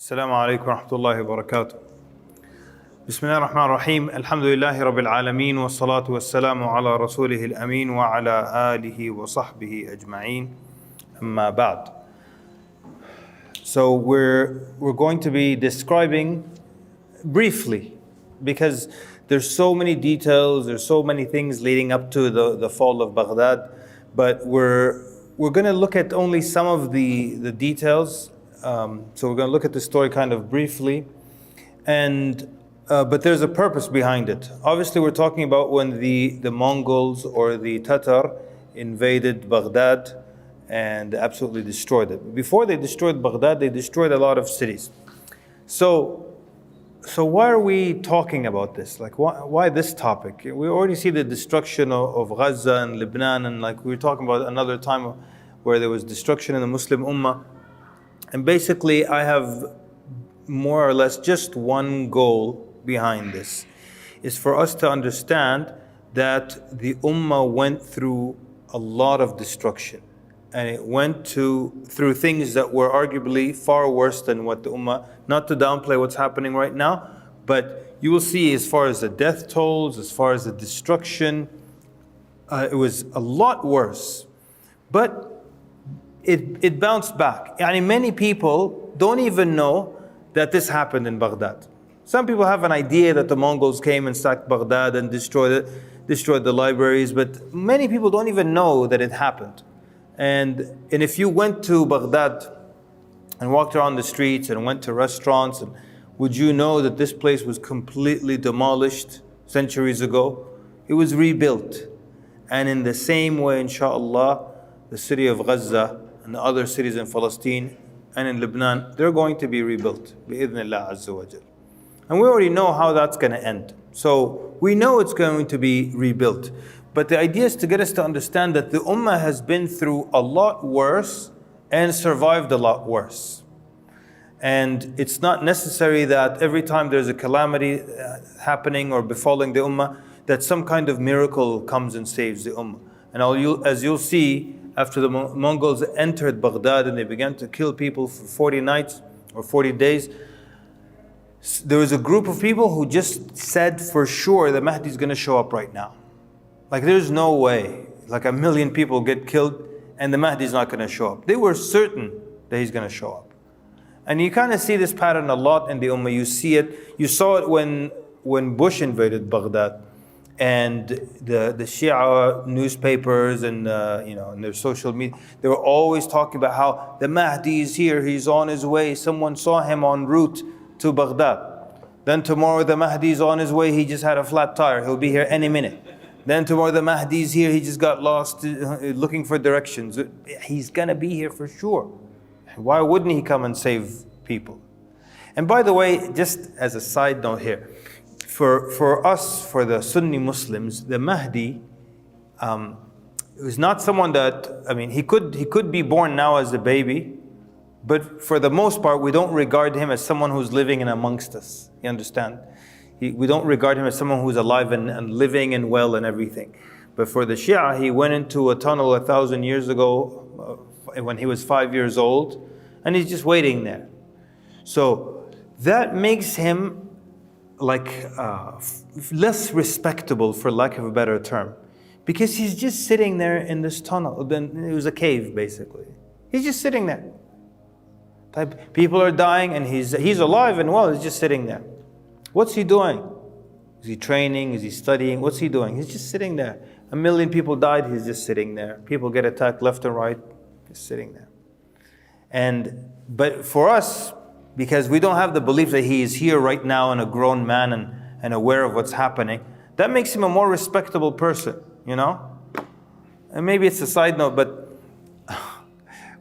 السلام عليكم ورحمة الله وبركاته. بسم الله الرحمن الرحيم. الحمد لله رب العالمين والصلاة والسلام على رسوله الأمين وعلى آله وصحبه أجمعين. أما بعد. So we're going to be describing briefly, because there's so many details, there's so many things leading up to the fall of Baghdad, but we're going to look at only some of the details. So we're going to look at the story kind of briefly, but there's a purpose behind it. Obviously, we're talking about when the Mongols or the Tatar invaded Baghdad and absolutely destroyed it. Before they destroyed Baghdad, they destroyed a lot of cities. So why are we talking about this? Like, why this topic? We already see the destruction of Gaza and Lebanon, and like we were talking about another time where there was destruction in the Muslim Ummah. And basically, I have more or less just one goal behind this, is for us to understand that the Ummah went through a lot of destruction. And it went through things that were arguably far worse than what the Ummah, not to downplay what's happening right now, but you will see as far as the death tolls, as far as the destruction, it was a lot worse. But it bounced back. Many people don't even know that this happened in Baghdad. Some people have an idea that the Mongols came and sacked Baghdad and destroyed the libraries, but many people don't even know that it happened. And if you went to Baghdad and walked around the streets and went to restaurants, would you know that this place was completely demolished centuries ago? It was rebuilt. And in the same way, inshallah, the city of Gaza and the other cities in Palestine and in Lebanon, they're going to be rebuilt, bi'idhnillah azza wa jal. And we already know how that's going to end. So we know it's going to be rebuilt. But the idea is to get us to understand that the Ummah has been through a lot worse and survived a lot worse. And it's not necessary that every time there's a calamity happening or befalling the Ummah, that some kind of miracle comes and saves the Ummah. And as you'll see, after the Mongols entered Baghdad and they began to kill people for 40 nights or 40 days, there was a group of people who just said for sure the Mahdi is going to show up right now. Like, there's no way, like 1 million people get killed and the Mahdi is not going to show up. They were certain that he's going to show up. And you kind of see this pattern a lot in the Ummah. You see it, you saw it when Bush invaded Baghdad. And the Shia newspapers and and their social media, they were always talking about how the Mahdi is here, he's on his way. Someone saw him en route to Baghdad. Then tomorrow the Mahdi is on his way, he just had a flat tire, he'll be here any minute. Then tomorrow the Mahdi is here, he just got lost looking for directions. He's gonna be here for sure. Why wouldn't he come and save people? And by the way, just as a side note here, for us, for the Sunni Muslims, the Mahdi is not someone that, he could be born now as a baby, but for the most part, we don't regard him as someone who's living in amongst us. You understand? We don't regard him as someone who's alive and living and well and everything. But for the Shia, he went into a tunnel 1,000 years ago when he was 5 years old, and he's just waiting there. So that makes him less respectable, for lack of a better term, because he's just sitting there in this tunnel. Then it was a cave, basically. He's just sitting there. People are dying, and he's alive and well. He's just sitting there. What's he doing? Is he training? Is he studying? What's he doing? He's just sitting there. 1 million people died. He's just sitting there. People get attacked left and right. He's sitting there. But for us, because we don't have the belief that he is here right now and a grown man and aware of what's happening, that makes him a more respectable person, And maybe it's a side note, but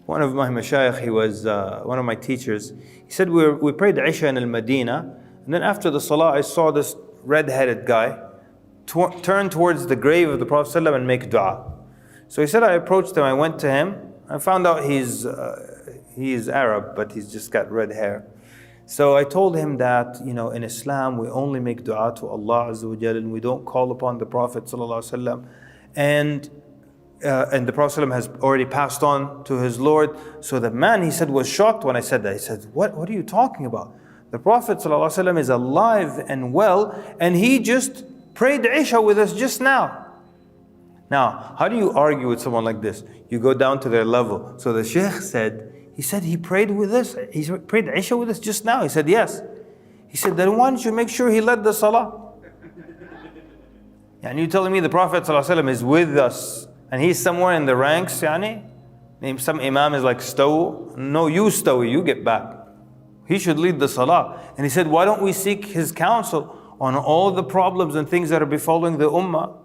one of my mashayikh, he was one of my teachers, he said we prayed Isha in Al-Madinah, and then after the salah I saw this red-headed guy turn towards the grave of the Prophet ﷺ and make dua. So he said I approached him, I went to him, I found out he is Arab, but he's just got red hair. So I told him that, in Islam, we only make dua to Allah Azza wa Jalla, and we don't call upon the Prophet Sallallahu Alaihi Wasallam. And and the Prophet has already passed on to his Lord. So the man, he said, was shocked when I said that. He said, what are you talking about? The Prophet ﷺ is alive and well, and he just prayed Isha with us just now. Now, how do you argue with someone like this? You go down to their level. So the Shaykh said, he prayed with us, he prayed Isha with us just now. He said, yes. He said, then why don't you make sure he led the Salah? And you telling me the Prophet ﷺ is with us and he's somewhere in the ranks, yani? Some Imam is like, stow. No, you stow, you get back. He should lead the Salah. And he said, why don't we seek his counsel on all the problems and things that are befalling the Ummah?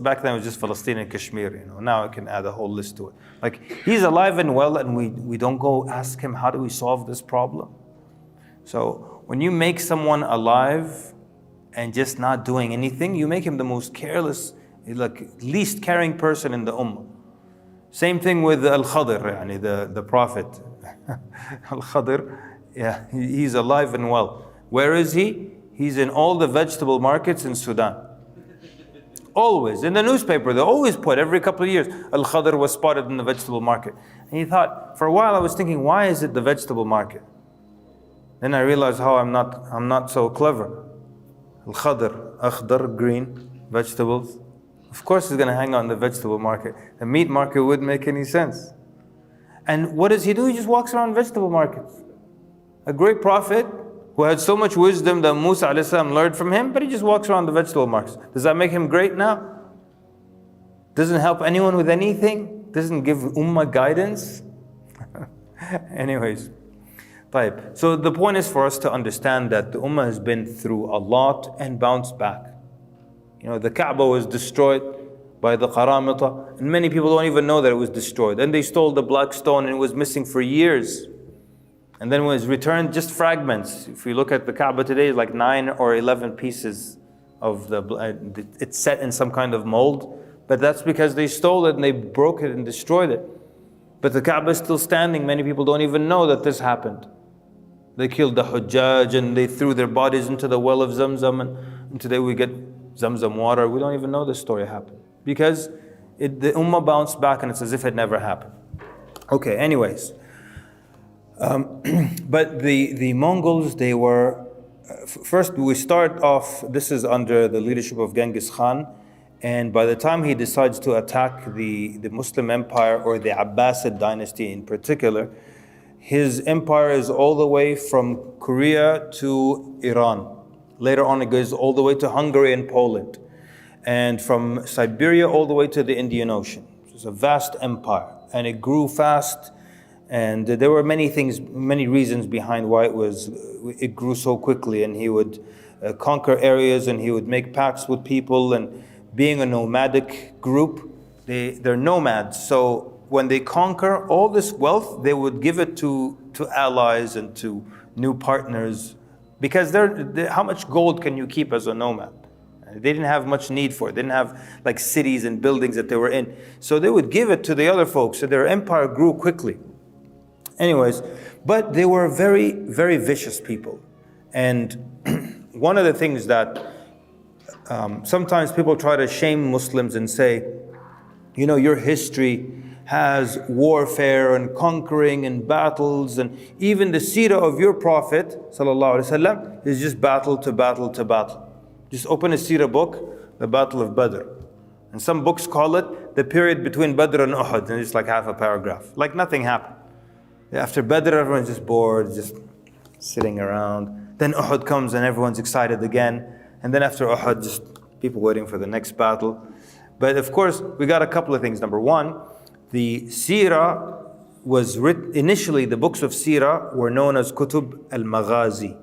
Back then it was just Palestine and Kashmir, Now I can add a whole list to it. Like, he's alive and well, and we don't go ask him, how do we solve this problem? So when you make someone alive and just not doing anything, you make him the most careless, like least caring person in the Ummah. Same thing with Al-Khadr, the Prophet. Al-Khadr, yeah, he's alive and well. Where is he? He's in all the vegetable markets in Sudan. Always. In the newspaper, they always put, every couple of years, Al-Khadr was spotted in the vegetable market. And he thought, for a while I was thinking, why is it the vegetable market? Then I realized how I'm not so clever. Al-Khadr, akhdar, green, vegetables. Of course he's going to hang out in the vegetable market. The meat market wouldn't make any sense. And what does he do? He just walks around vegetable markets. A great prophet who had so much wisdom that Musa a.s. learned from him, but he just walks around the vegetable markets. Does that make him great now? Doesn't help anyone with anything? Doesn't give Ummah guidance? Anyways. So the point is for us to understand that the Ummah has been through a lot and bounced back. The Kaaba was destroyed by the Qaramita, and many people don't even know that it was destroyed. Then they stole the black stone and it was missing for years. And then when it was returned, just fragments. If you look at the Kaaba today, it's like 9 or 11 pieces of it's set in some kind of mold. But that's because they stole it and they broke it and destroyed it. But the Kaaba is still standing. Many people don't even know that this happened. They killed the Hujjaj and they threw their bodies into the well of Zamzam. And today we get Zamzam water. We don't even know this story happened. Because the Ummah bounced back and it's as if it never happened. Okay, anyways. But the Mongols, they were, first we start off, this is under the leadership of Genghis Khan, and by the time he decides to attack the Muslim empire, or the Abbasid dynasty in particular, his empire is all the way from Korea to Iran. Later on it goes all the way to Hungary and Poland, and from Siberia all the way to the Indian Ocean. It's a vast empire, and it grew fast. And there were many reasons behind why it grew so quickly. And he would conquer areas, and he would make pacts with people. And being a nomadic group, they're nomads. So when they conquer all this wealth, they would give it to allies and to new partners, because how much gold can you keep as a nomad? They didn't have much need for it. They didn't have like cities and buildings that they were in. So they would give it to the other folks. So their empire grew quickly. Anyways, but they were very, very vicious people. And one of the things that sometimes people try to shame Muslims and say, your history has warfare and conquering and battles, and even the seerah of your Prophet ﷺ is just battle to battle to battle. Just open a seerah book, the Battle of Badr. And some books call it the period between Badr and Uhud, and it's like half a paragraph. Like nothing happened. After Badr, everyone's just bored, just sitting around. Then Uhud comes and everyone's excited again. And then after Uhud, just people waiting for the next battle. But of course, we got a couple of things. Number one, the Seerah was written, initially the books of Seerah were known as Kutub al-Maghazi,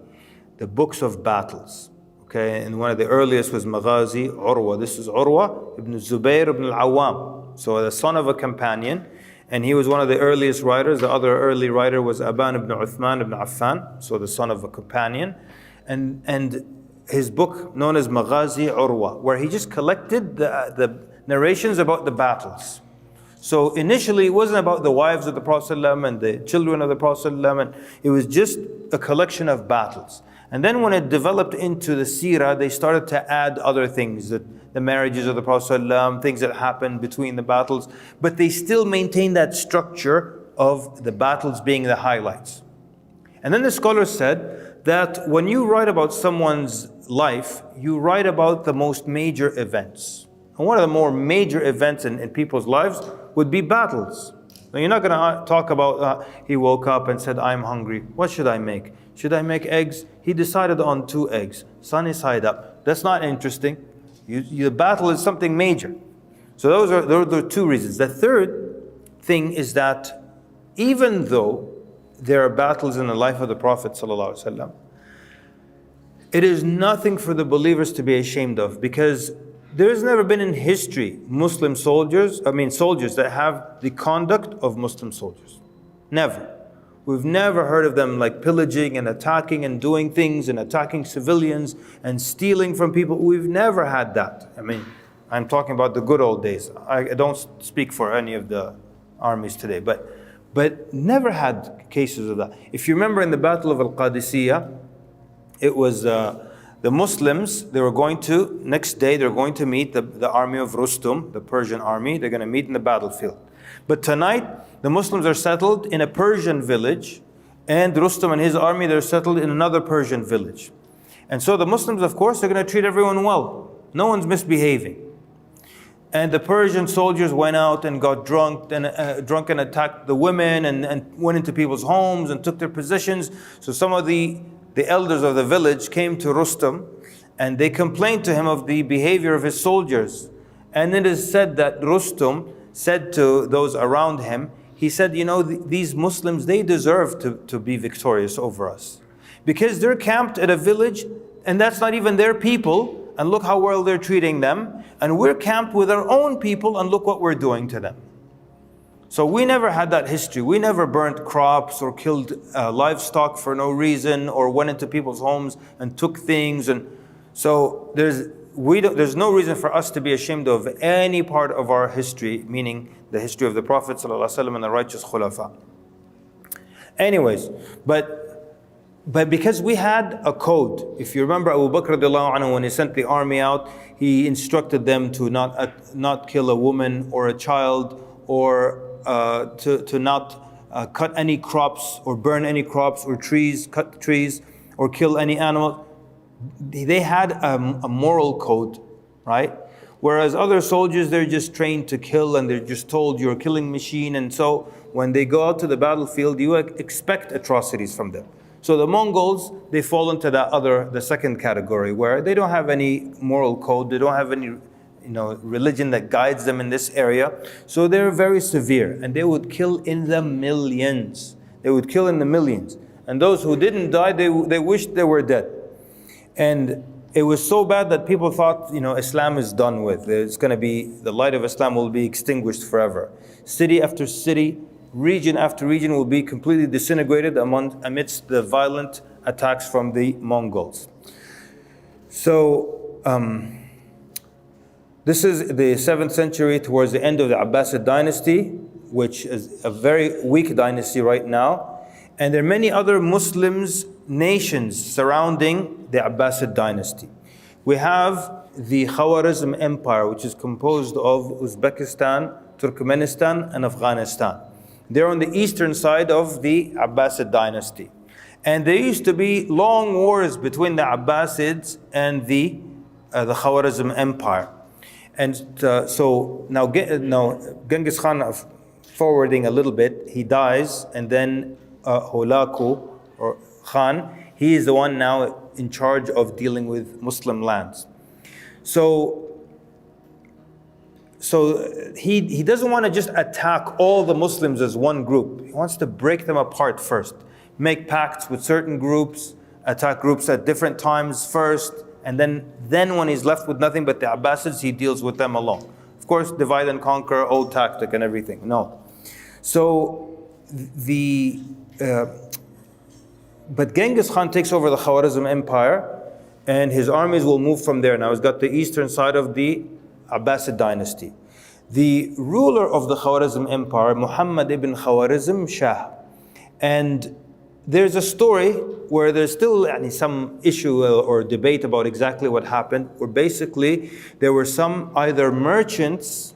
the books of battles. Okay, and one of the earliest was Maghazi, Urwa. This is Urwa ibn Zubayr ibn al-Awwam. So the son of a companion. And he was one of the earliest writers. The other early writer was Aban ibn Uthman ibn Affan, so the son of a companion. And his book known as Maghazi Urwa, where he just collected the narrations about the battles. So initially it wasn't about the wives of the Prophet ﷺ and the children of the Prophet ﷺ, and it was just a collection of battles. And then when it developed into the seerah, they started to add other things, that the marriages of the Prophet ﷺ, things that happened between the battles, but they still maintain that structure of the battles being the highlights. And then the scholar said that when you write about someone's life, you write about the most major events. And one of the more major events in people's lives would be battles. Now you're not going to talk about, he woke up and said, I'm hungry. What should I make? Should I make eggs? He decided on 2 eggs, sunny side up. That's not interesting. The battle is something major. So those are the 2 reasons. The third thing is that even though there are battles in the life of the Prophet ﷺ, it is nothing for the believers to be ashamed of, because there has never been in history soldiers that have the conduct of Muslim soldiers. Never. We've never heard of them like pillaging and attacking and doing things and attacking civilians and stealing from people. We've never had that. I mean, I'm talking about the good old days. I don't speak for any of the armies today, but never had cases of that. If you remember in the Battle of Al-Qadisiyah, it was the Muslims, next day they were going to meet the army of Rustum, the Persian army. They're going to meet in the battlefield. But tonight, the Muslims are settled in a Persian village, and Rustum and his army, they're settled in another Persian village. And so the Muslims, of course, are going to treat everyone well. No one's misbehaving. And the Persian soldiers went out and got drunk and attacked the women and went into people's homes and took their positions. So some of the elders of the village came to Rustum and they complained to him of the behavior of his soldiers. And it is said that Rustum said to those around him, he said, these Muslims, they deserve to be victorious over us. Because they're camped at a village and that's not even their people, and look how well they're treating them. And we're camped with our own people and look what we're doing to them. So we never had that history. We never burnt crops or killed livestock for no reason or went into people's homes and took things. And so there's no reason for us to be ashamed of any part of our history, meaning the history of the Prophet ﷺ and the righteous Khulafa. Anyways, but because we had a code, if you remember Abu Bakr radiallahu anhu, when he sent the army out, he instructed them to not kill a woman or a child, or to not cut any crops or burn any crops or cut trees or kill any animal. They had a moral code, right? Whereas other soldiers, they're just trained to kill and they're just told you're a killing machine. And so when they go out to the battlefield, you expect atrocities from them. So the Mongols, they fall into the second category, where they don't have any moral code, they don't have any religion that guides them in this area. So they're very severe, and they would kill in the millions. They would kill in the millions. And those who didn't die, they wished they were dead. And it was so bad that people thought, Islam is done with. It's going to be, the light of Islam will be extinguished forever. City after city, region after region will be completely disintegrated amidst the violent attacks from the Mongols. So, this is the 7th century, towards the end of the Abbasid dynasty, which is a very weak dynasty right now. And there are many other nations surrounding the Abbasid dynasty. We have the Khwarizm Empire, which is composed of Uzbekistan, Turkmenistan, and Afghanistan. They're on the eastern side of the Abbasid dynasty. And there used to be long wars between the Abbasids and the Khwarizm Empire. And so now Genghis Khan, forwarding a little bit, he dies, and then Hulaku or Khan, he is the one now in charge of dealing with Muslim lands. So he doesn't want to just attack all the Muslims as one group. He wants to break them apart first, make pacts with certain groups, attack groups at different times first, and then when he's left with nothing but the Abbasids, he deals with them alone. Of course, divide and conquer, old tactic and everything. No. So but Genghis Khan takes over the Khwarizm Empire, and his armies will move from there. Now he's got the eastern side of the Abbasid dynasty. The ruler of the Khwarizm Empire, Muhammad ibn Khwarizm Shah, and there's a story where there's still some issue or debate about exactly what happened, where basically there were some either merchants,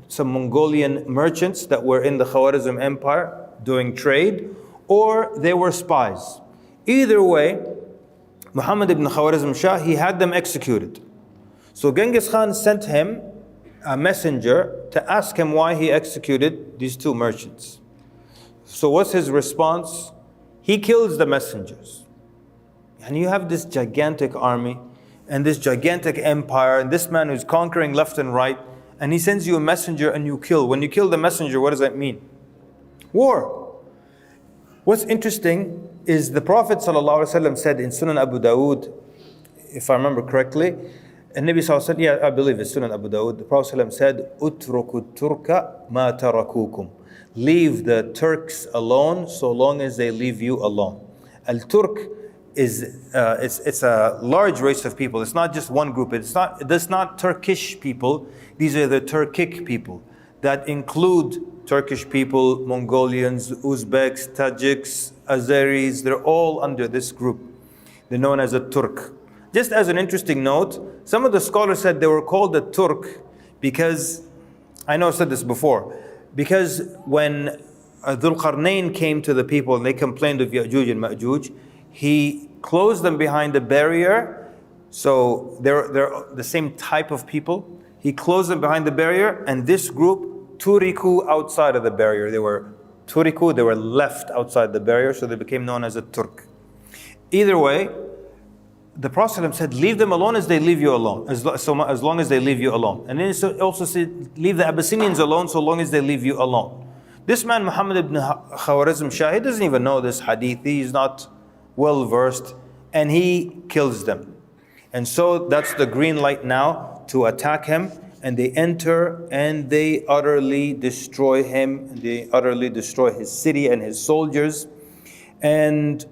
some Mongolian merchants that were in the Khwarizm Empire doing trade, or they were spies. Either way, Muhammad ibn Khwarizm Shah, he had them executed. So Genghis Khan sent him a messenger to ask him why he executed these two merchants. So what's his response? He kills the messengers. And you have this gigantic army and this gigantic empire and this man who's conquering left and right, and he sends you a messenger and you kill. When you kill the messenger, what does that mean? War. What's interesting is the Prophet ﷺ said in Sunan Abu Dawood, if I remember correctly, and Nabi ﷺ, yeah, I believe it's Sunan Abu Dawood, the Prophet ﷺ said, "Utruku turka ma tarakukum." Leave the Turks alone so long as they leave you alone. Al-Turk is it's a large race of people. It's not just one group. It's not Turkish people. These are the Turkic people that include Turkish people, Mongolians, Uzbeks, Tajiks, Azeris. They're all under this group. They're known as a Turk. Just as an interesting note, some of the scholars said they were called a Turk because, I know I've said this before, because when Dhul Qarnayn came to the people and they complained of Ya'juj and Ma'juj, he closed them behind a barrier. So they're the same type of people. He closed them behind the barrier, and this group, Turiku, outside of the barrier. They were Turiku, they were left outside the barrier, so they became known as a Turk. Either way, the Prophet said, leave them alone as they leave you alone, as long as they leave you alone. And then he also said, leave the Abyssinians alone so long as they leave you alone. This man, Muhammad ibn Khwarizm Shah, he doesn't even know this hadith, he's not well versed, and he kills them. And so that's the green light now to attack him, and they enter and they utterly destroy him, they utterly destroy his city and his soldiers. And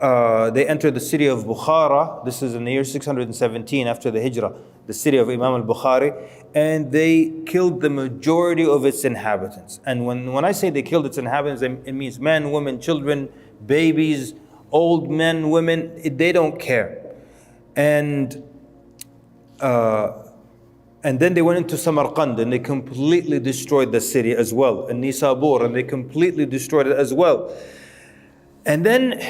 they enter the city of Bukhara. This is in the year 617 after the Hijrah, the city of Imam al-Bukhari, and they killed the majority of its inhabitants. And when I say they killed its inhabitants, it means men, women, children, babies, old men, women, they don't care. And then they went into Samarkand and they completely destroyed the city as well, and Nisabur, and they completely destroyed it as well. And then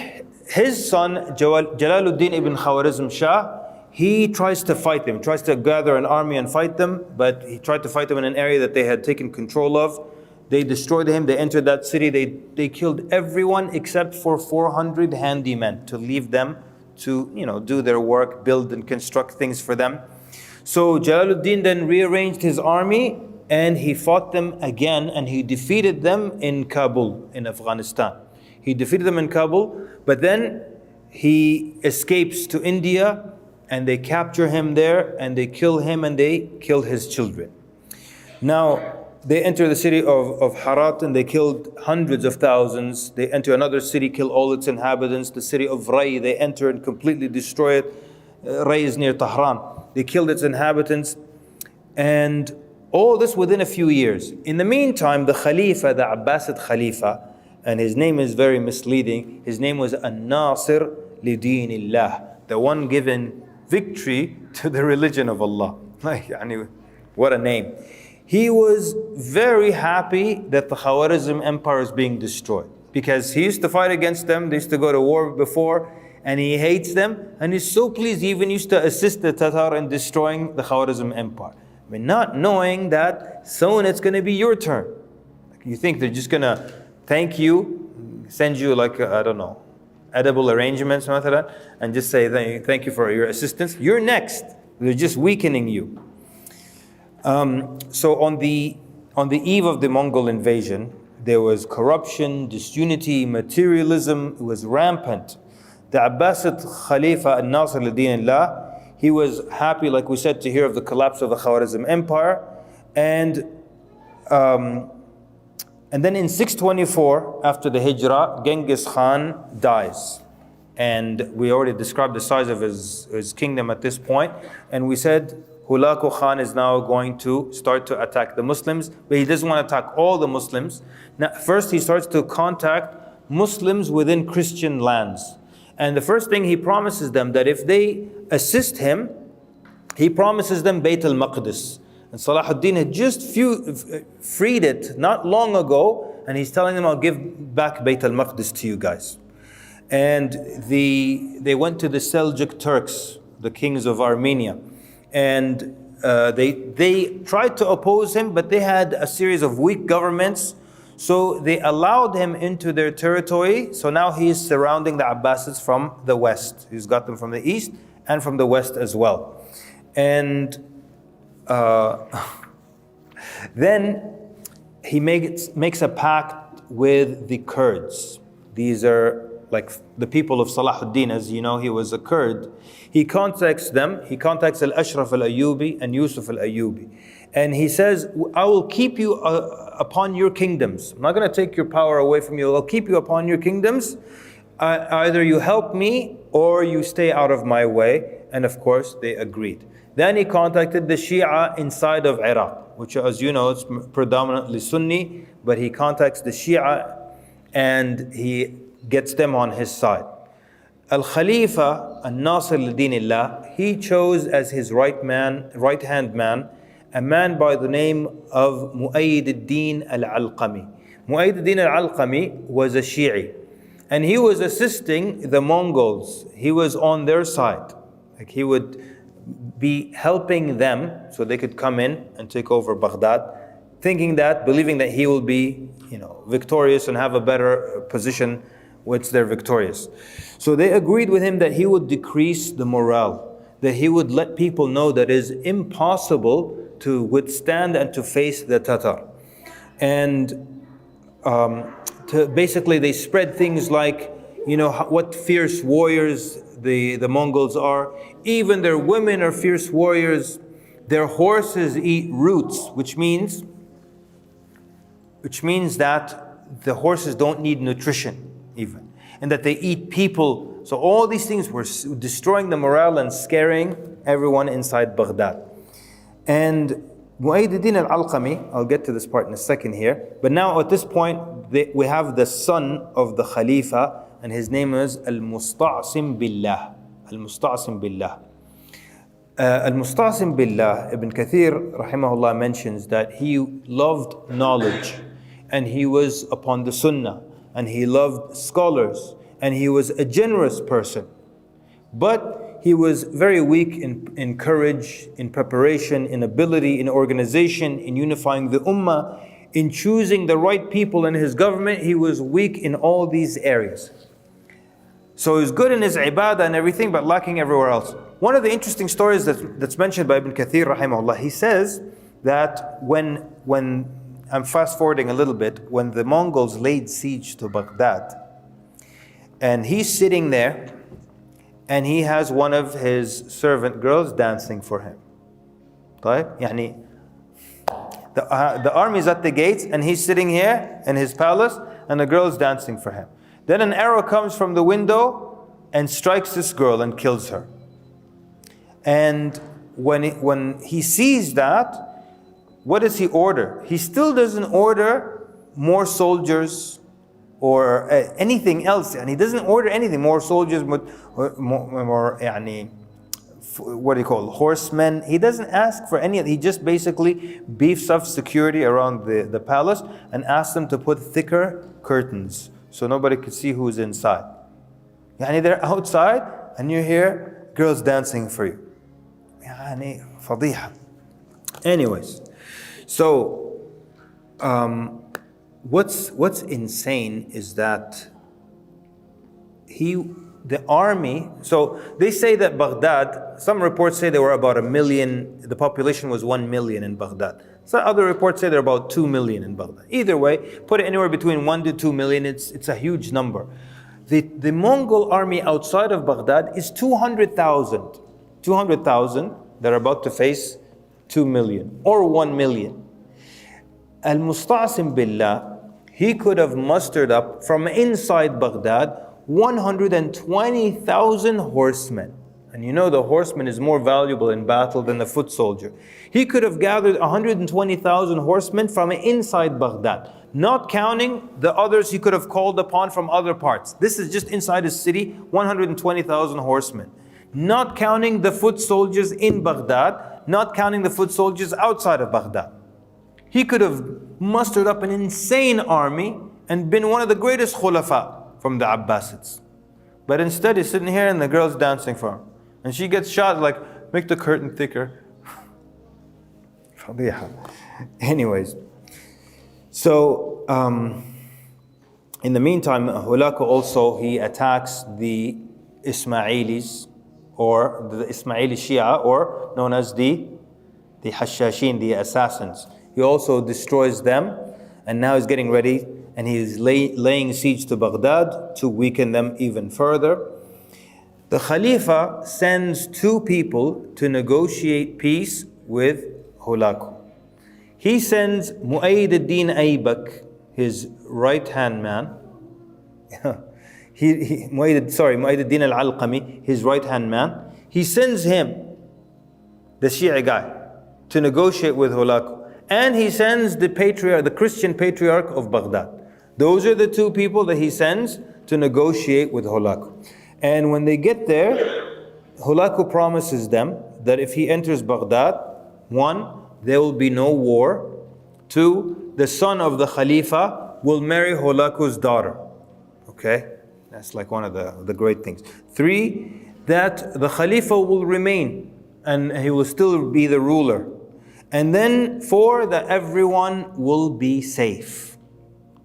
his son, Jalaluddin ibn Khwarizm Shah, he tries to fight them, tries to gather an army and fight them, but he tried to fight them in an area that they had taken control of. They destroyed him, they entered that city, they killed everyone except for 400 handymen to leave them to do their work, build and construct things for them. So Jalaluddin then rearranged his army and he fought them again, and he defeated them in Kabul, in Afghanistan. He defeated them in Kabul, but then he escapes to India and they capture him there and they kill him and they kill his children. Now, they enter the city of Harat and they killed hundreds of thousands. They enter another city, kill all its inhabitants. The city of Ray, they enter and completely destroy it. Ray is near Tehran. They killed its inhabitants. And all this within a few years. In the meantime, the Khalifa, the Abbasid Khalifa, and his name is very misleading. His name was An-Nasir li Dinillah, the one given victory to the religion of Allah. What a name. He was very happy that the Khwarizm Empire is being destroyed, because he used to fight against them, they used to go to war before, and he hates them, and he's so pleased he even used to assist the Tatar in destroying the Khwarizm Empire. Not knowing that soon it's going to be your turn. You think they're just going to thank you, send you edible arrangements and just say thank you for your assistance. You're next. They're just weakening you. So on the eve of the Mongol invasion, there was corruption, disunity, materialism. It was rampant. The Abbasid Khalifa An-Nasir li Dinillah, he was happy, like we said, to hear of the collapse of the Khwarizm Empire, and then in 624, after the Hijrah, Genghis Khan dies. And we already described the size of his kingdom at this point. And we said Hulaku Khan is now going to start to attack the Muslims, but he doesn't want to attack all the Muslims. Now, first he starts to contact Muslims within Christian lands. And the first thing he promises them, that if they assist him, he promises them Bayt al-Maqdis. And Salah ad-Din had just freed it not long ago, and he's telling them, I'll give back Bayt al-Maqdis to you guys. And they went to the Seljuk Turks, the kings of Armenia. And they tried to oppose him, but they had a series of weak governments. So they allowed him into their territory. So now he is surrounding the Abbasids from the west. He's got them from the east and from the west as well. And then he makes a pact with the Kurds. These are like the people of Salah ad-Din. As you know, he was a Kurd. He contacts them. He contacts Al-Ashraf al-Ayyubi and Yusuf al-Ayyubi. And he says, I will keep you upon your kingdoms. I'm not going to take your power away from you. I'll keep you upon your kingdoms. Either you help me or you stay out of my way. And of course, they agreed. Then he contacted the Shia inside of Iraq, which, as you know, it's predominantly Sunni. But he contacts the Shia and he gets them on his side. Al-Khalifa, Al-Nasir al-Dinillah, he chose as his right-hand man, a man by the name of Mu'ayyid al-Din al-Alqami. Mu'ayyid al-Din al-Alqami was a Shi'i, and he was assisting the Mongols. He was on their side. Like he would be helping them so they could come in and take over Baghdad, believing that he will be, victorious and have a better position once they're victorious. So they agreed with him that he would decrease the morale, that he would let people know that it is impossible to withstand and to face the Tatar. And basically they spread things like, what fierce warriors the Mongols are. Even their women are fierce warriors. Their horses eat roots, which means that the horses don't need nutrition even, and that they eat people. So all these things were destroying the morale and scaring everyone inside Baghdad. And Mu'ayyid al-Din al-Alqami, I'll get to this part in a second here, but now at this point we have the son of the Khalifa, and his name is Al-Musta'sim Billah. Al-Musta'sim Billah. Al-Musta'sim Billah, Ibn Kathir rahimahullah mentions that he loved knowledge, and he was upon the Sunnah, and he loved scholars, and he was a generous person. But he was very weak in courage, in preparation, in ability, in organization, in unifying the Ummah, in choosing the right people in his government. He was weak in all these areas. So he was good in his ibadah and everything, but lacking everywhere else. One of the interesting stories that's mentioned by Ibn Kathir rahimahullah, he says that when I'm fast forwarding a little bit, when the Mongols laid siege to Baghdad, and he's sitting there, and he has one of his servant girls dancing for him. The army's at the gates, and he's sitting here in his palace, and the girl's dancing for him. Then an arrow comes from the window and strikes this girl and kills her. And when he sees that, what does he order? He still doesn't order more soldiers or anything else, and he doesn't order anything, more soldiers, more horsemen. He doesn't ask for any of it. He just basically beefs up security around the palace and asks them to put thicker curtains so nobody could see who's inside. They're outside and you hear girls dancing for you. Fadiha. Anyways, so what's insane is that the army, so they say that Baghdad, some reports say there were about 1 million, the population was 1 million in Baghdad. Some other reports say there are about 2 million in Baghdad. Either way, put it anywhere between 1 to 2 million, it's a huge number. The Mongol army outside of Baghdad is 200,000. 200,000 that are about to face 2 million or 1 million. Al-Musta'sim Billah, he could have mustered up from inside Baghdad 120,000 horsemen. And you know the horseman is more valuable in battle than the foot soldier. He could have gathered 120,000 horsemen from inside Baghdad, not counting the others he could have called upon from other parts. This is just inside his city, 120,000 horsemen. Not counting the foot soldiers in Baghdad, not counting the foot soldiers outside of Baghdad. He could have mustered up an insane army and been one of the greatest khulafa from the Abbasids. But instead he's sitting here and the girl's dancing for him. And she gets shot, like, make the curtain thicker. Anyways, so in the meantime, Hulaku also, he attacks the Ismailis, or the Ismaili Shia, or known as the Hashashin, the assassins. He also destroys them, and now he's getting ready, and he's laying siege to Baghdad to weaken them even further. The Khalifa sends two people to negotiate peace with Hulaku. He sends Mu'ayyid ad-Din Aybak, his right-hand man. Mu'ayyid ad-Din al-Alqami, his right-hand man. He sends him, the Shia guy, to negotiate with Hulaku. And he sends the patriarch, the Christian patriarch of Baghdad. Those are the two people that he sends to negotiate with Hulaku. And when they get there, Hulaku promises them that if he enters Baghdad, 1, there will be no war. 2, the son of the Khalifa will marry Hulaku's daughter. Okay? That's like one of the great things. 3, that the Khalifa will remain and he will still be the ruler. And then 4, that everyone will be safe.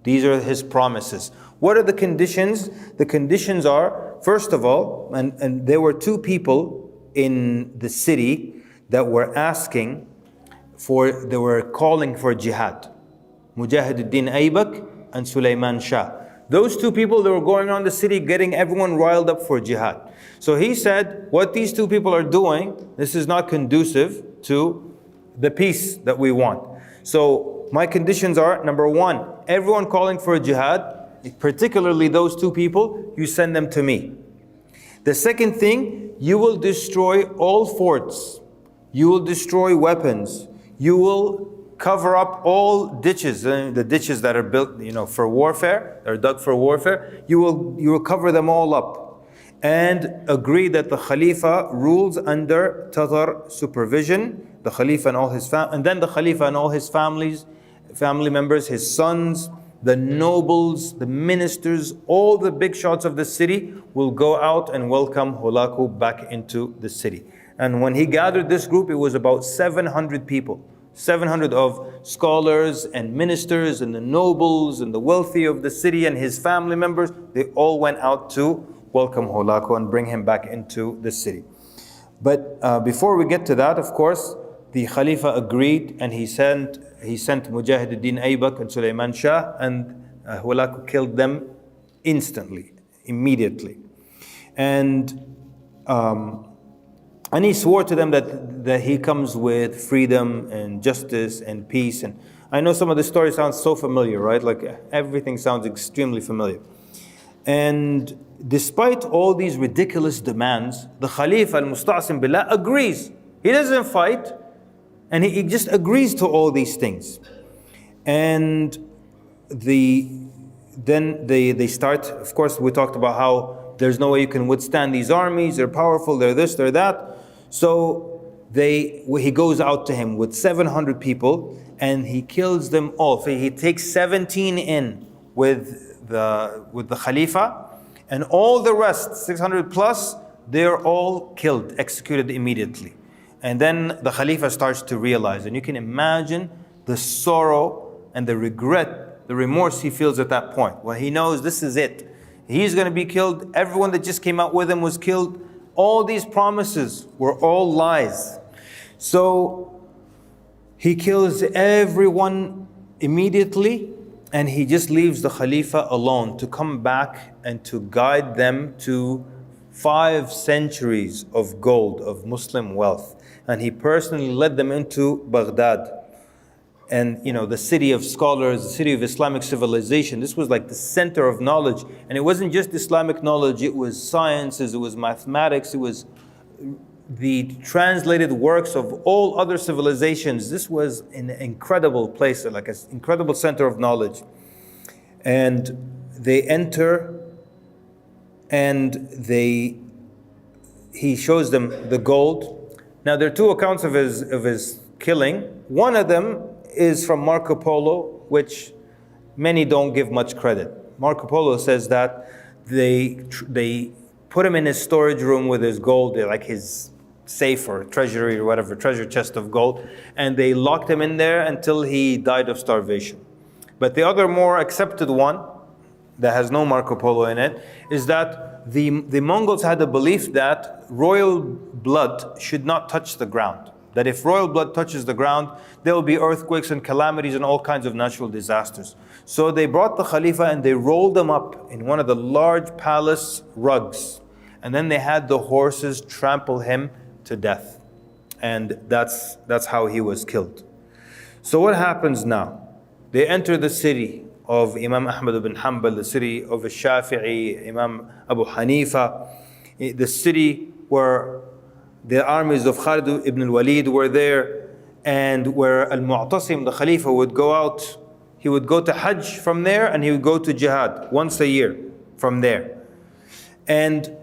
These are his promises. What are the conditions? The conditions are, first of all, and there were two people in the city that were they were calling for jihad. Mujahid ad-Din Aybak and Sulaiman Shah. Those two people, they were going around the city getting everyone riled up for jihad. So he said, what these two people are doing, this is not conducive to the peace that we want. So my conditions are, number 1, everyone calling for jihad, particularly those two people, you send them to me. The second thing, you will destroy all forts. You will destroy weapons. You will cover up all ditches, the ditches that are built, for warfare, that are dug for warfare. You will cover them all up, and agree that the Khalifa rules under Tatar supervision. The Khalifa and all his and then the Khalifa and all his family members, his sons, the nobles, the ministers, all the big shots of the city will go out and welcome Hulaku back into the city. And when he gathered this group, it was about 700 people. 700 of scholars and ministers and the nobles and the wealthy of the city and his family members. They all went out to welcome Hulaku and bring him back into the city. But before we get to that, of course, the Khalifa agreed, and he sent Mujahid ad-Din Aybak and Sulaiman Shah, and Hulaku killed them immediately. And he swore to them that he comes with freedom and justice and peace. And I know some of the story sounds so familiar, right? Like everything sounds extremely familiar. And despite all these ridiculous demands, the Khalifa al-Musta'sim Billah agrees. He doesn't fight, and he just agrees to all these things. And then they start, of course, we talked about how there's no way you can withstand these armies, they're powerful, they're this, they're that. So he goes out to him with 700 people, and he kills them all. So he takes 17 in with the Khalifa, and all the rest, 600 plus, they're all killed, executed immediately. And then the Khalifa starts to realize, and you can imagine the sorrow and the regret, the remorse he feels at that point. Well, he knows this is it. He's going to be killed. Everyone that just came out with him was killed. All these promises were all lies. So he kills everyone immediately, and he just leaves the Khalifa alone to come back and to guide them to 5 centuries of gold, of Muslim wealth. And he personally led them into Baghdad. And the city of scholars, the city of Islamic civilization. This was like the center of knowledge. And it wasn't just Islamic knowledge, it was sciences, it was mathematics, it was the translated works of all other civilizations. This was an incredible place, like an incredible center of knowledge. And they enter, and he shows them the gold. Now there are two accounts of his killing. One of them is from Marco Polo, which many don't give much credit. Marco Polo says that they put him in his storage room with his gold, like his safe or treasury or whatever, treasure chest of gold, and they locked him in there until he died of starvation. But the other more accepted one, that has no Marco Polo in it, is that the Mongols had a belief that royal blood should not touch the ground. That if royal blood touches the ground, there will be earthquakes and calamities and all kinds of natural disasters. So they brought the Khalifa and they rolled him up in one of the large palace rugs. And then they had the horses trample him to death. And that's how he was killed. So what happens now? They enter the city of Imam Ahmad ibn Hanbal, the city of Shafi'i, Imam Abu Hanifa, the city where the armies of Khalid ibn al-Walid were there, and where Al-Mu'tasim, the Khalifa, would go out. He would go to Hajj from there, and he would go to Jihad once a year from there. And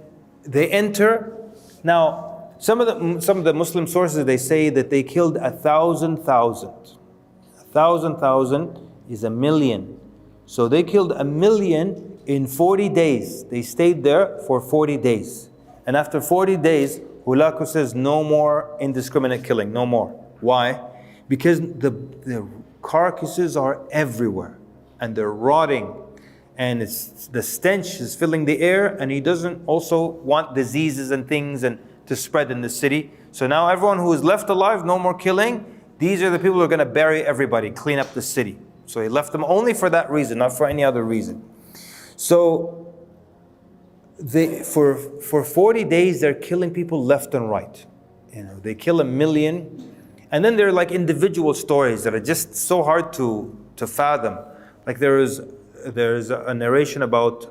they enter. Now, some of the Muslim sources, they say that they killed 1,000. 1,000 is 1,000,000. So they killed 1,000,000 in 40 days. They stayed there for 40 days. And after 40 days, Hulaku says no more indiscriminate killing, no more. Why? Because the carcasses are everywhere and they're rotting, and the stench is filling the air, and he doesn't also want diseases and things and to spread in the city. So now everyone who is left alive, no more killing. These are the people who are going to bury everybody, clean up the city. So he left them only for that reason, not for any other reason. So for 40 days, they're killing people left and right. They kill 1,000,000. And then there are like individual stories that are just so hard to fathom. Like there's a narration about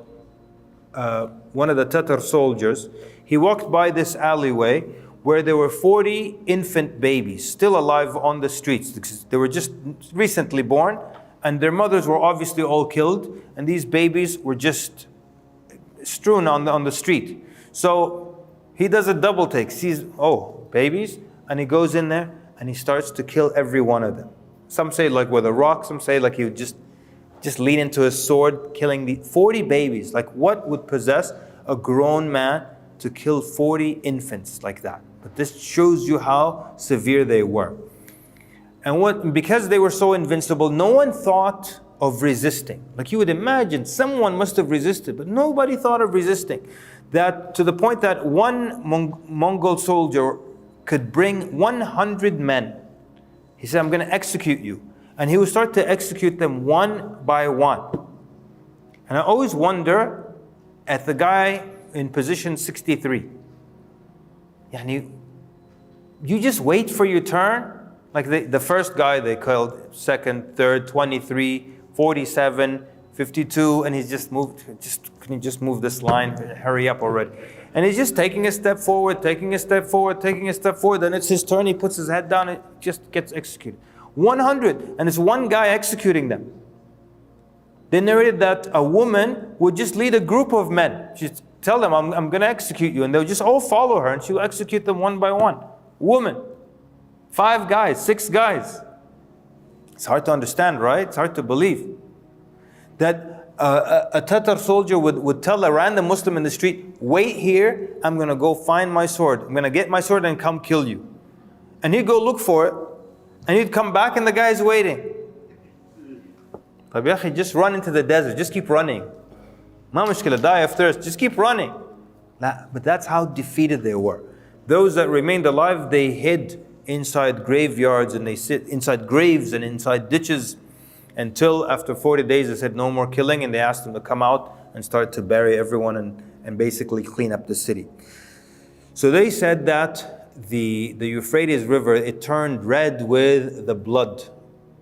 one of the Tatar soldiers. He walked by this alleyway where there were 40 infant babies still alive on the streets. They were just recently born, and their mothers were obviously all killed, and these babies were just strewn on the street. So he does a double take, sees, oh, babies, and he goes in there and he starts to kill every one of them. Some say like with a rock, some say like he would just lean into his sword, killing the 40 babies. Like what would possess a grown man to kill 40 infants like that? But this shows you how severe they were. And because they were so invincible, no one thought of resisting. Like you would imagine, someone must have resisted, but nobody thought of resisting. That to the point that one Mongol soldier could bring 100 men. He said, I'm going to execute you. And he would start to execute them one by one. And I always wonder at the guy in position 63. Yani, you just wait for your turn. Like the first guy they killed, second, third, 23, 47, 52, and he's just moved, can you just move this line? Hurry up already. And he's just taking a step forward, taking a step forward, taking a step forward. Then it's his turn, he puts his head down, and just gets executed. 100, and it's one guy executing them. They narrated that a woman would just lead a group of men. She'd tell them, I'm going to execute you. And they'll just all follow her, and she'll execute them one by one. Woman. 5 guys, 6 guys. It's hard to understand, right? It's hard to believe. That a Tatar soldier would tell a random Muslim in the street, wait here, I'm going to go find my sword. I'm going to get my sword and come kill you. And he'd go look for it, and he'd come back and the guy's waiting. Just run into the desert, just keep running. Ma mushkila, die of thirst, just keep running. But that's how defeated they were. Those that remained alive, they hid inside graveyards, and they sit inside graves and inside ditches until after 40 days they said no more killing, and they asked them to come out and start to bury everyone and basically clean up the city. So they said that the Euphrates River, it turned red with the blood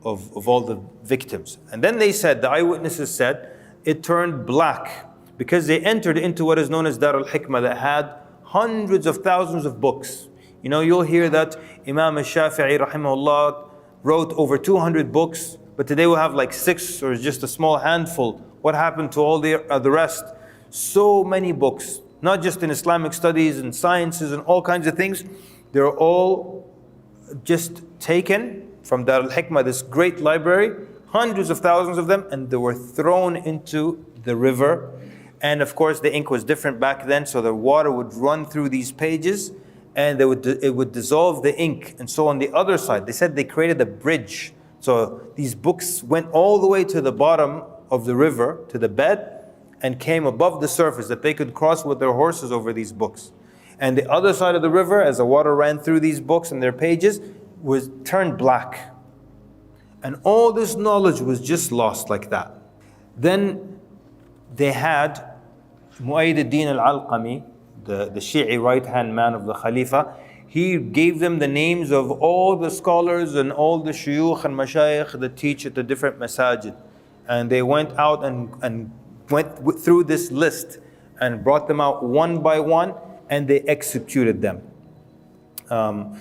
of all the victims. And then they said, the eyewitnesses said, it turned black because they entered into what is known as Dar al-Hikmah that had hundreds of thousands of books. You know, you'll hear that Imam al-Shafi'i rahimahullah wrote over 200 books, but today we'll have like 6 or just a small handful. What happened to all the rest? So many books, not just in Islamic studies and sciences and all kinds of things. They're all just taken from Dar al-Hikmah, this great library, hundreds of thousands of them, and they were thrown into the river. And of course, the ink was different back then, so the water would run through these pages, and it would dissolve the ink. And so on the other side, they said they created a bridge. So these books went all the way to the bottom of the river, to the bed, and came above the surface, that they could cross with their horses over these books. And the other side of the river, as the water ran through these books and their pages, was turned black. And all this knowledge was just lost like that. Then they had Mu'ayyid ad-Din al-Alqami, the Shi'i right-hand man of the Khalifa. He gave them the names of all the scholars and all the shuyukh and mashayikh that teach at the different masajid. And they went out and went through this list and brought them out one by one, and they executed them. By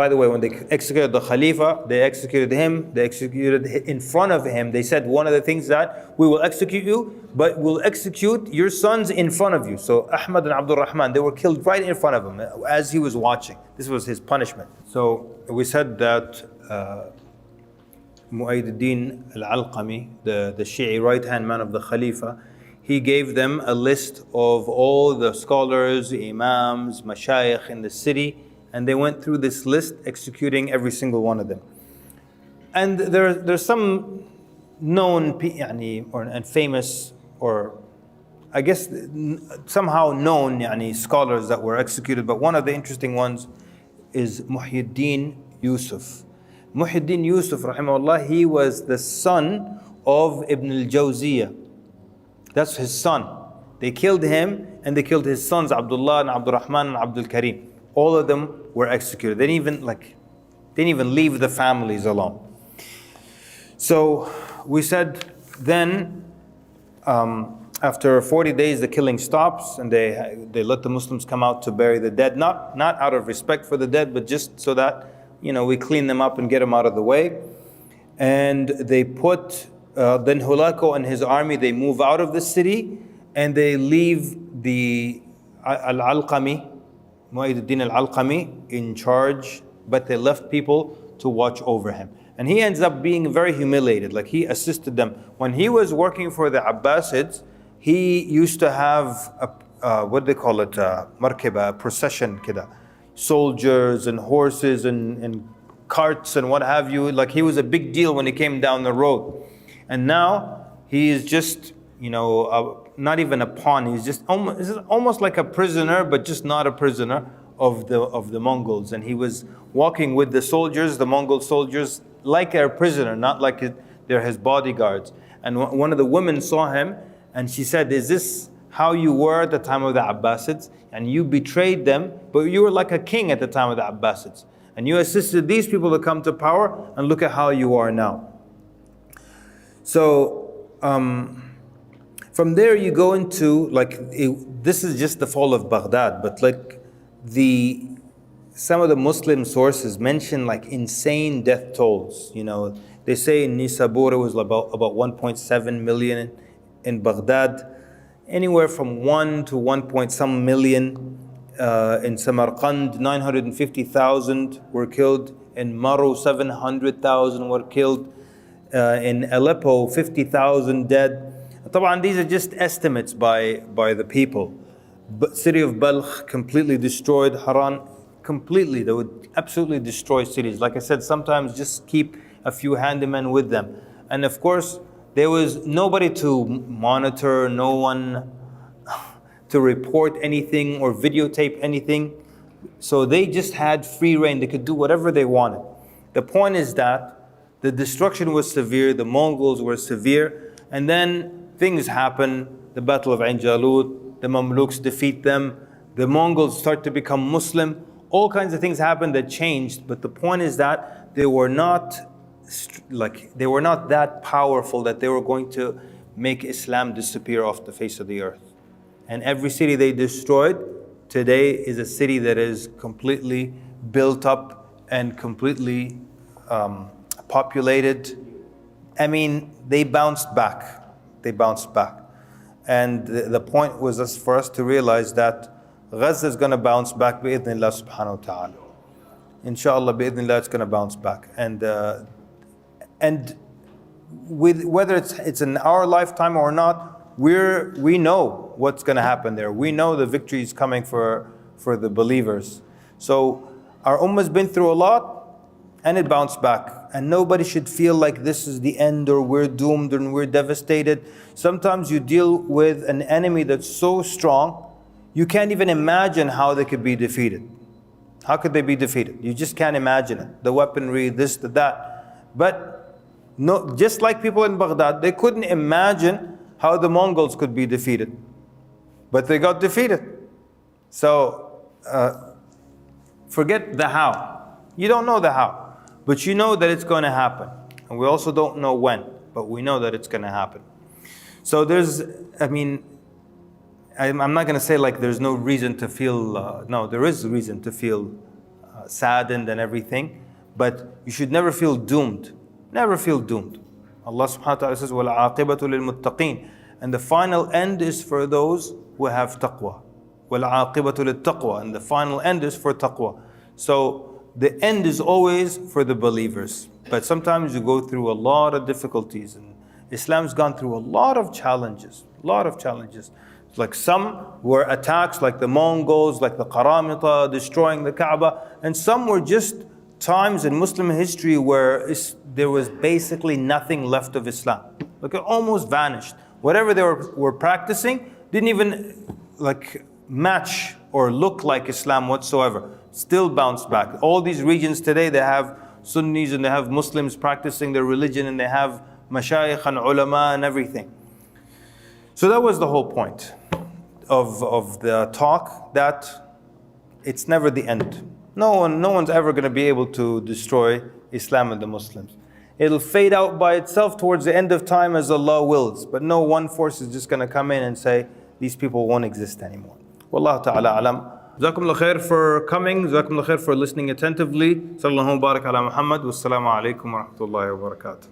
the way, when they executed the Khalifa, they executed him, they executed in front of him. They said one of the things that we will execute you, but we'll execute your sons in front of you. So Ahmad and Abdul Rahman, they were killed right in front of him as he was watching. This was his punishment. So we said that Mu'ayyid ad-Din al-Alqami, the Shi'i right-hand man of the Khalifa, he gave them a list of all the scholars, imams, mashayikh in the city, and they went through this list, executing every single one of them. And there's some known and famous, or I guess somehow known scholars that were executed, but one of the interesting ones is Muhyiddin Yusuf. Muhyiddin Yusuf, rahimahullah, he was the son of Ibn al-Jawziyah. That's his son. They killed him, and they killed his sons, Abdullah and Abdul Rahman and Abdul Karim. All of them were executed. They didn't even leave the families alone. So we said then, after 40 days, the killing stops, and they let the Muslims come out to bury the dead, not out of respect for the dead, but just so that we clean them up and get them out of the way. And they put then Hulako and his army, they move out of the city, and they leave the Al-Alqami, Mu'ayyid ad-Din al-Alqami, in charge, but they left people to watch over him. And he ends up being very humiliated, like he assisted them. When he was working for the Abbasids, he used to have what they call it, markiba, a procession kida. Soldiers and horses and carts and what have you. Like he was a big deal when he came down the road. And now he is just, not even a pawn. He's just almost like a prisoner, but just not a prisoner of the Mongols. And he was walking with the soldiers, the Mongol soldiers, like a prisoner, not like they're his bodyguards. And one of the women saw him, and she said, "Is this how you were at the time of the Abbasids? And you betrayed them, but you were like a king at the time of the Abbasids. And you assisted these people to come to power, and look at how you are now." So from there you go into this is just the fall of Baghdad, but some of the Muslim sources mention insane death tolls. They say in Nisabur it was about 1.7 million, in Baghdad anywhere from 1 to 1 point some million. In Samarkand 950,000 were killed. In Maru 700,000 were killed. In Aleppo 50,000 dead. طبعا these are just estimates by the people. But city of Balkh completely destroyed. Haran completely. They would absolutely destroy cities. Like I said, sometimes just keep a few handymen with them. And of course, there was nobody to monitor, no one to report anything or videotape anything. So they just had free reign. They could do whatever they wanted. The point is that the destruction was severe, the Mongols were severe, and then things happen. The Battle of Ain Jalut, the Mamluks defeat them, the Mongols start to become Muslim. All kinds of things happened that changed, but the point is that they were not that powerful that they were going to make Islam disappear off the face of the earth. And every city they destroyed today is a city that is completely built up and completely populated. I mean, they bounced back. They bounced back. And the point was for us to realize that Gaza is going to bounce back bi'idhnillah subhanahu wa ta'ala. Inshallah, bi'idhnillah, it's going to bounce back. And with whether it's in our lifetime or not, we know what's going to happen there. We know the victory is coming for the believers. So our ummah's been through a lot, and it bounced back. And nobody should feel like this is the end, or we're doomed, and we're devastated. Sometimes you deal with an enemy that's so strong, you can't even imagine how they could be defeated. How could they be defeated? You just can't imagine it. The weaponry, this, that. But no, just like people in Baghdad, they couldn't imagine how the Mongols could be defeated. But they got defeated. So forget the how. You don't know the how. But you know that it's going to happen. And we also don't know when, but we know that it's going to happen. So I'm not going to say like there's no reason to feel, no, there is reason to feel saddened and everything, but you should never feel doomed. Never feel doomed. Allah subhanahu wa ta'ala says, وَالْعَاقِبَةُ لِلْمُتَّقِينَ. And the final end is for those who have taqwa. وَالْعَاقِبَةُ لِلتَّقْوَى. And the final end is for taqwa. So the end is always for the believers. But sometimes you go through a lot of difficulties, and Islam's gone through a lot of challenges. Like some were attacks like the Mongols, like the Qaramita destroying the Kaaba, and some were just times in Muslim history where there was basically nothing left of Islam. Like it almost vanished. Whatever they were practicing didn't even like match or look like Islam whatsoever. Still bounced back. All these regions today, they have Sunnis and they have Muslims practicing their religion, and they have mashayikh and ulama and everything. So that was the whole point of the talk, that it's never the end. No one's ever going to be able to destroy Islam and the Muslims. It'll fade out by itself towards the end of time as Allah wills. But no one force is just going to come in and say, these people won't exist anymore. Wallahu ta'ala alam. Jazakumullah khair for coming. Jazakumullah khair for listening attentively. Sallallahu barak ala Muhammad. Wassalamu alaikum wa rahmatullahi wa barakatuh.